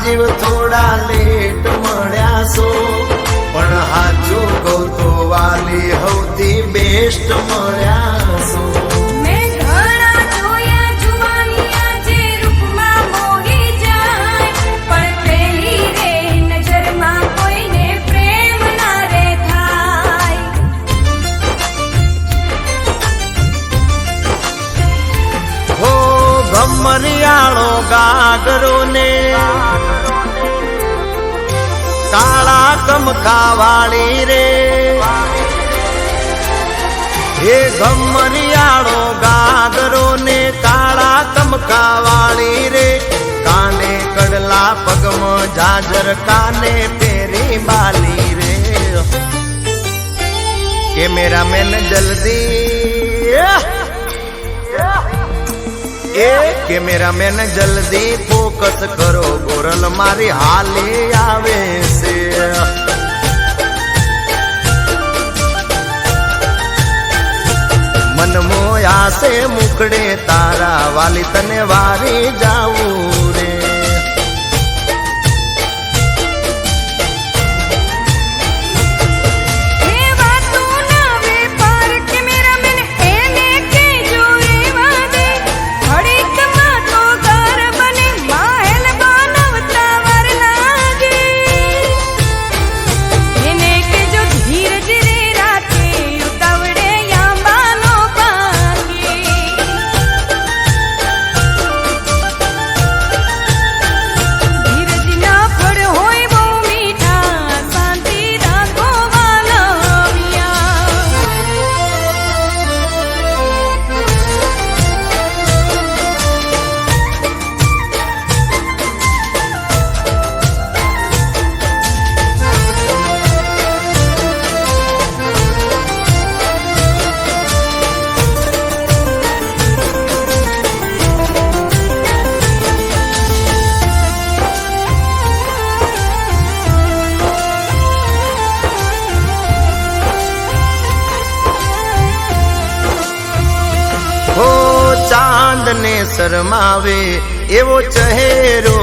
મહાદેવ થોડા લેટ મળ્યા છો, પણ હાચું કહું તો વાલી હૌથી બેસ્ટ મળ્યા છો. મેં ઘણા જોયા જુવાનિયા જે રૂપમાં મોહી જાય, પણ પેલી રે નજરમાં કોઈને પ્રેમ ના રે થાય. હો ગમરિયાળો ગાગરો ને કાળા કમકા વાળી રે, હે ગમરિયાળો ગાગરો ને કાળા કમકા વાળી રે, કાને કડલા પગમાં જાજર કાને પેરી બાલી રે. કેમેરામેન જલ્દી એ કેમેરામેન જલ્દી ફોકસ કરો, ગોરલ મારી હાલી આવે છે. મન મોયા છે મુકડે તારા વાલી તને વારી જાવું રે. એ વાતોના વેપાર કેમેરામેન એને કહેજો રેવા દે, ઘડીકમાં તો ઘર બને મહેલ બનાવતા વાર લાગે. એને કહેજો ધીરજ રે રાખે, ઉતાવળે આંબાનો પાકે. ધીરજના ફળ હોય બહુ મીઠા, શાંતિ રાખો વાલવિયા. હો ચાંદ ને શરમાવે એવો ચહેરો